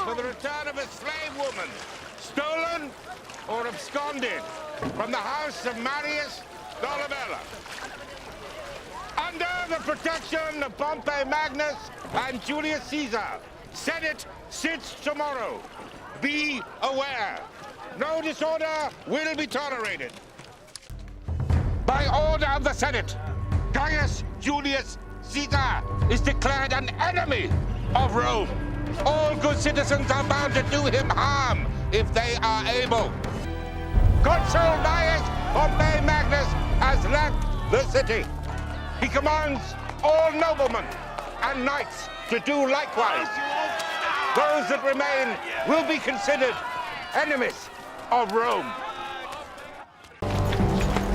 for the return of a slave woman, stolen or absconded from the house of Marius Dolabella. Under the protection of Pompey Magnus and Julius Caesar, Senate sits tomorrow. Be aware, no disorder will be tolerated. By order of the Senate, Gaius Julius Caesar is declared an enemy of Rome. All good citizens are bound to do him harm if they are able. Consul Gaius Pompey Magnus has left the city. He commands all noblemen and knights to do likewise. Those that remain will be considered enemies of Rome.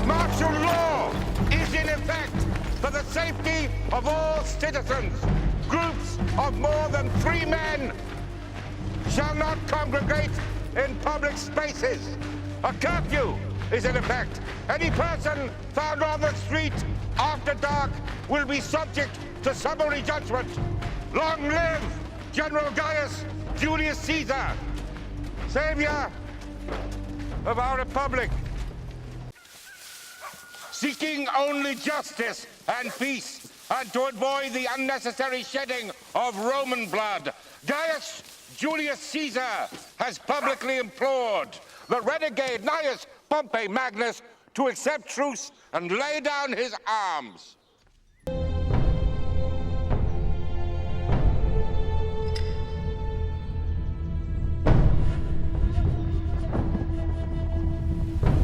Martial law is in effect for the safety of all citizens. Groups of more than 3 men shall not congregate in public spaces. A curfew is in effect. Any person found on the street after dark will be subject to summary judgment. Long live General Gaius Julius Caesar, savior of our republic. Seeking only justice and peace, and to avoid the unnecessary shedding of Roman blood, Gaius Julius Caesar has publicly implored the renegade Gnaeus Pompey Magnus to accept truce and lay down his arms.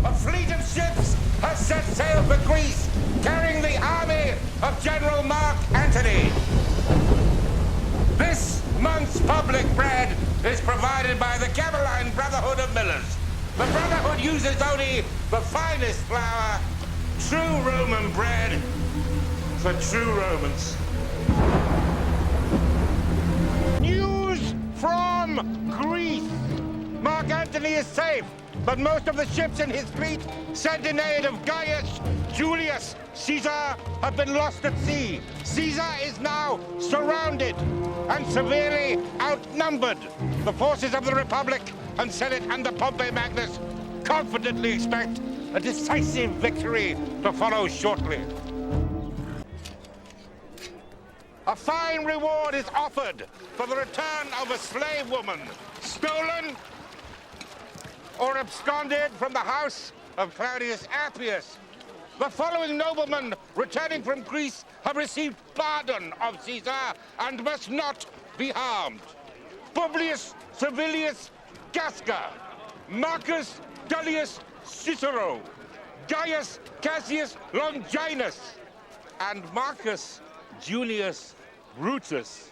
A fleet of ships has set sail for Greece, carrying the army of General Mark Antony. This month's public bread is provided by the Caroline Brotherhood of Millers. The Brotherhood uses only the finest flour, true Roman bread for true Romans. News from Greece. Mark Antony is safe, but most of the ships in his fleet sent in aid of Gaius Julius Caesar have been lost at sea. Caesar is now surrounded and severely outnumbered. The forces of the Republic and Senate under Pompey Magnus confidently expect a decisive victory to follow shortly. A fine reward is offered for the return of a slave woman stolen or absconded from the house of Claudius Appius. The following noblemen returning from Greece have received pardon of Caesar and must not be harmed. Publius Servilius Casca, Marcus Tullius Cicero, Gaius Cassius Longinus, and Marcus Junius Brutus.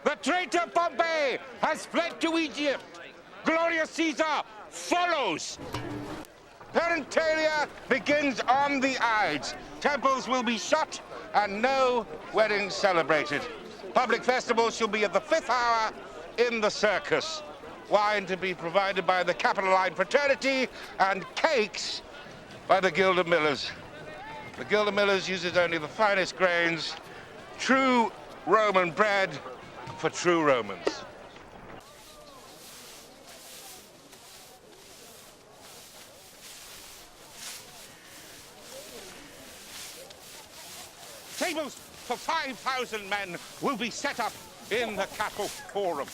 The traitor Pompey has fled to Egypt. Glorious Caesar follows. Parentalia begins on the Ides. Temples will be shut and no weddings celebrated. Public festivals shall be at the 5th hour in the circus. Wine to be provided by the Capitoline Fraternity and cakes by the Guild of Millers. The Guild of Millers uses only the finest grains, true Roman bread for true Romans. Tables for 5,000 men will be set up in the Capitol Forum.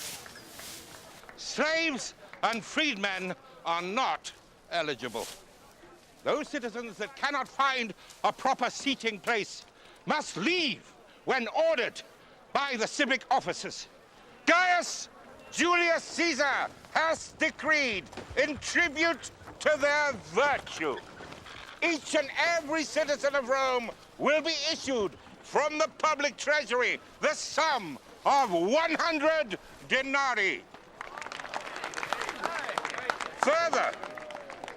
Slaves and freedmen are not eligible. Those citizens that cannot find a proper seating place must leave when ordered by the civic officers. Gaius Julius Caesar has decreed, in tribute to their virtue, each and every citizen of Rome will be issued from the public treasury the sum of 100 denarii. Further,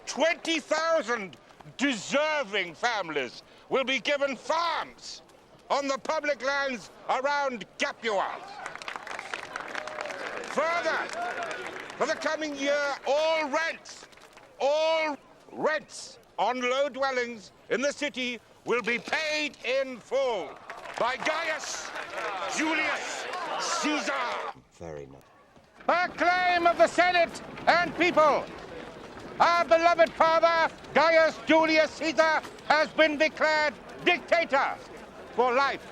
20,000 deserving families will be given farms on the public lands around Capua. Further, for the coming year, all rents on low dwellings in the city will be paid in full by Gaius Julius Caesar. Very nice. Acclaim of the Senate and people. Our beloved father, Gaius Julius Caesar, has been declared dictator for life.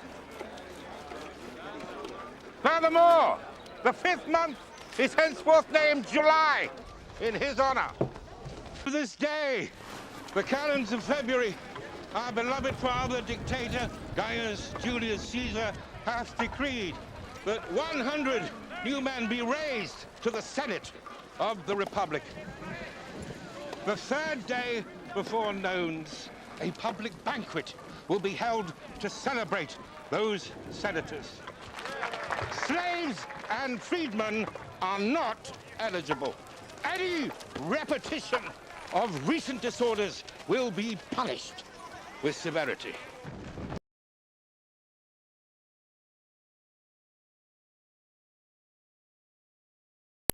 Furthermore, the 5th month is henceforth named July in his honor. To this day, the calends of February, our beloved father, dictator Gaius Julius Caesar, hath decreed that 100 new men be raised to the Senate of the Republic. The 3rd day before Nones, a public banquet will be held to celebrate those senators. Slaves and freedmen are not eligible. Any repetition of recent disorders will be punished with severity.